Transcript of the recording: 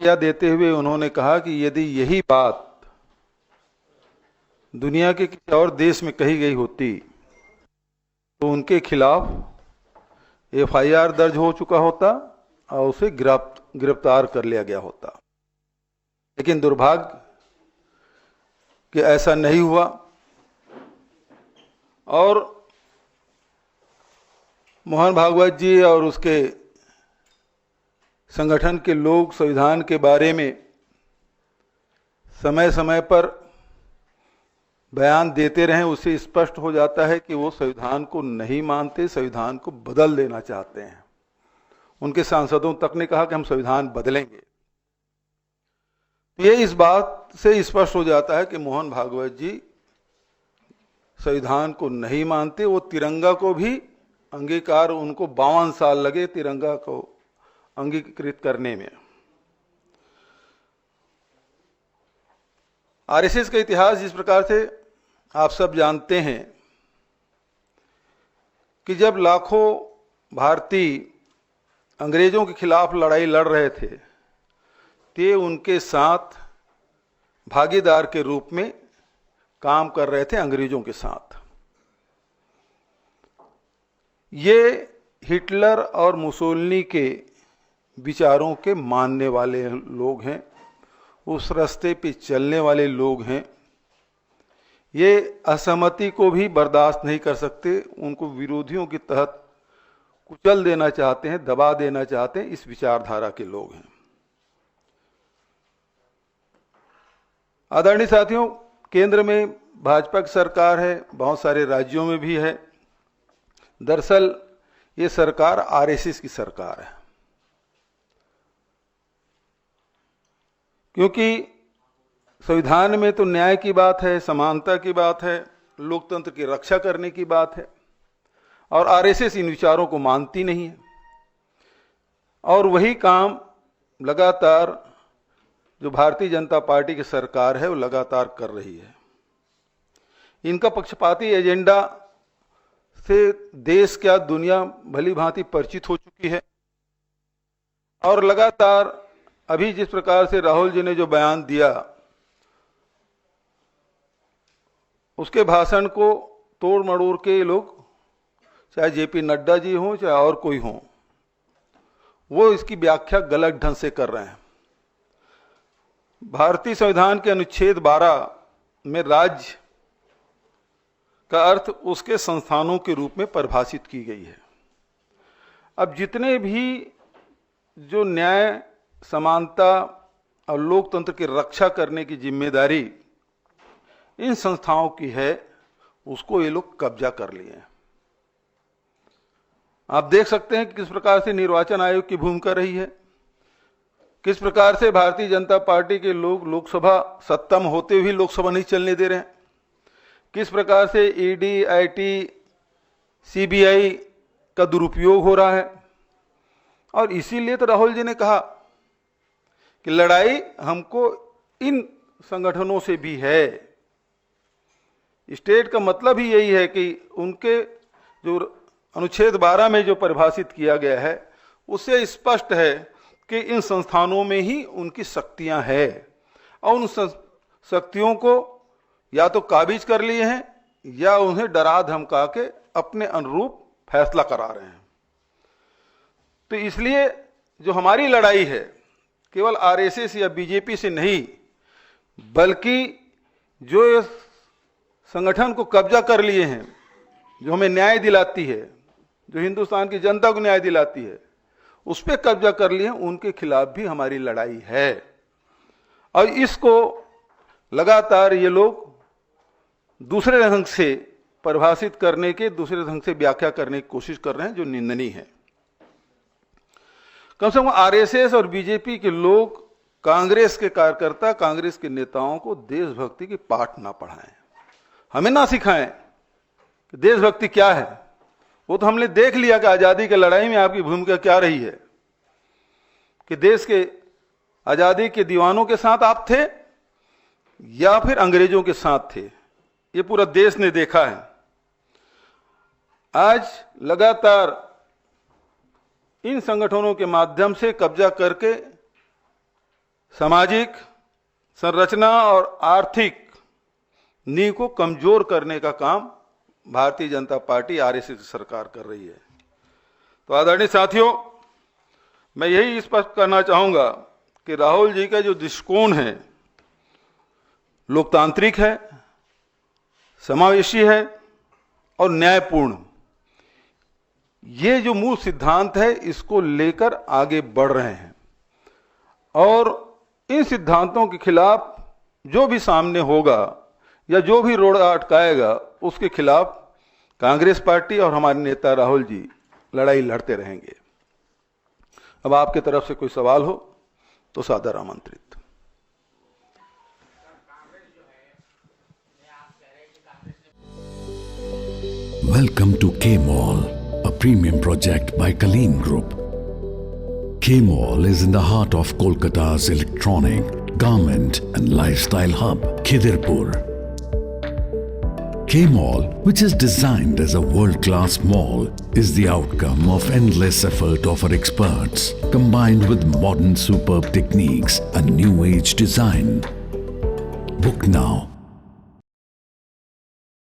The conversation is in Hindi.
प्रतिक्रिया देते हुए उन्होंने कहा कि यदि यही बात दुनिया के किसी और देश में कही गई होती तो उनके खिलाफ एफआईआर दर्ज हो चुका होता और उसे गिरफ्तार कर लिया गया होता। लेकिन दुर्भाग्य कि ऐसा नहीं हुआ और मोहन भागवत जी और उसके संगठन के लोग संविधान के बारे में समय समय पर बयान देते रहे। उससे स्पष्ट हो जाता है कि वो संविधान को नहीं मानते, संविधान को बदल देना चाहते हैं। उनके सांसदों तक ने कहा कि हम संविधान बदलेंगे। ये इस बात से स्पष्ट हो जाता है कि मोहन भागवत जी संविधान को नहीं मानते। वो तिरंगा को भी अंगीकार, उनको 52 साल लगे तिरंगा को अंगीकृत करने में। आरएसएस का इतिहास जिस प्रकार से आप सब जानते हैं कि जब लाखों भारतीय अंग्रेजों के खिलाफ लड़ाई लड़ रहे थे ते उनके साथ भागीदार के रूप में काम कर रहे थे अंग्रेजों के साथ। ये हिटलर और मुसोलिनी के विचारों के मानने वाले लोग हैं, उस रास्ते पे चलने वाले लोग हैं। ये असहमति को भी बर्दाश्त नहीं कर सकते, उनको विरोधियों के तहत कुचल देना चाहते हैं, दबा देना चाहते हैं। इस विचारधारा के लोग हैं। आदरणीय साथियों, केंद्र में भाजपा की सरकार है, बहुत सारे राज्यों में भी है। दरअसल ये सरकार आरएसएस की सरकार है, क्योंकि संविधान में तो न्याय की बात है, समानता की बात है, लोकतंत्र की रक्षा करने की बात है, और आरएसएस इन विचारों को मानती नहीं है। और वही काम लगातार जो भारतीय जनता पार्टी की सरकार है वो लगातार कर रही है। इनका पक्षपाती एजेंडा से देश क्या दुनिया भली भांति परिचित हो चुकी है। और लगातार अभी जिस प्रकार से राहुल जी ने जो बयान दिया, उसके भाषण को तोड़ मड़ोड़ के लोग, चाहे जेपी नड्डा जी हों चाहे और कोई हो, वो इसकी व्याख्या गलत ढंग से कर रहे हैं। भारतीय संविधान के अनुच्छेद 12 में राज्य का अर्थ उसके संस्थानों के रूप में परिभाषित की गई है। अब जितने भी जो न्याय, समानता और लोकतंत्र की रक्षा करने की जिम्मेदारी इन संस्थाओं की है, उसको ये लोग कब्जा कर लिए हैं। आप देख सकते हैं कि किस प्रकार से निर्वाचन आयोग की भूमिका रही है, किस प्रकार से भारतीय जनता पार्टी के लोग लोकसभा सत्ता में होते हुए लोकसभा नहीं चलने दे रहे हैं, किस प्रकार से ईडी, आईटी, सीबीआई का दुरुपयोग हो रहा है। और इसीलिए तो राहुल जी ने कहा कि लड़ाई हमको इन संगठनों से भी है। स्टेट का मतलब ही यही है कि उनके जो अनुच्छेद 12 में जो परिभाषित किया गया है उससे स्पष्ट है कि इन संस्थानों में ही उनकी शक्तियां हैं, और उन शक्तियों को या तो काबिज कर लिए हैं या उन्हें डरा धमका के अपने अनुरूप फैसला करा रहे हैं। तो इसलिए जो हमारी लड़ाई है केवल आरएसएस या बीजेपी से नहीं, बल्कि जो इस संगठन को कब्जा कर लिए हैं, जो हमें न्याय दिलाती है, जो हिंदुस्तान की जनता को न्याय दिलाती है, उस पर कब्जा कर लिए हैं, उनके खिलाफ भी हमारी लड़ाई है। और इसको लगातार ये लोग दूसरे ढंग से परिभाषित करने के, दूसरे ढंग से व्याख्या करने की कोशिश कर रहे हैं, जो निंदनीय है। कम से कम आरएसएस और बीजेपी के लोग कांग्रेस के कार्यकर्ता, कांग्रेस के नेताओं को देशभक्ति के पाठ ना पढ़ाएं, हमें ना सिखाएं कि देशभक्ति क्या है। वो तो हमने देख लिया कि आजादी की लड़ाई में आपकी भूमिका क्या रही है, कि देश के आजादी के दीवानों के साथ आप थे या फिर अंग्रेजों के साथ थे। ये पूरा देश ने देखा है। आज लगातार इन संगठनों के माध्यम से कब्जा करके सामाजिक संरचना और आर्थिक नींव को कमजोर करने का काम भारतीय जनता पार्टी आरएसएस सरकार कर रही है। तो आदरणीय साथियों, मैं यही स्पष्ट करना चाहूंगा कि राहुल जी का जो दृष्टिकोण है लोकतांत्रिक है, समावेशी है और न्यायपूर्ण। ये जो मूल सिद्धांत है इसको लेकर आगे बढ़ रहे हैं और इन सिद्धांतों के खिलाफ जो भी सामने होगा या जो भी रोड अटकाएगा उसके खिलाफ कांग्रेस पार्टी और हमारे नेता राहुल जी लड़ाई लड़ते रहेंगे। अब आपके तरफ से कोई सवाल हो तो सादर आमंत्रित। Welcome to K-Mall, a premium project by Kaleen Group. K-Mall is in the heart of Kolkata's electronic, garment and lifestyle hub, Khidirpur. K-Mall, which is designed as a world-class mall, is the outcome of endless effort of our experts, combined with modern superb techniques and new-age design. Book now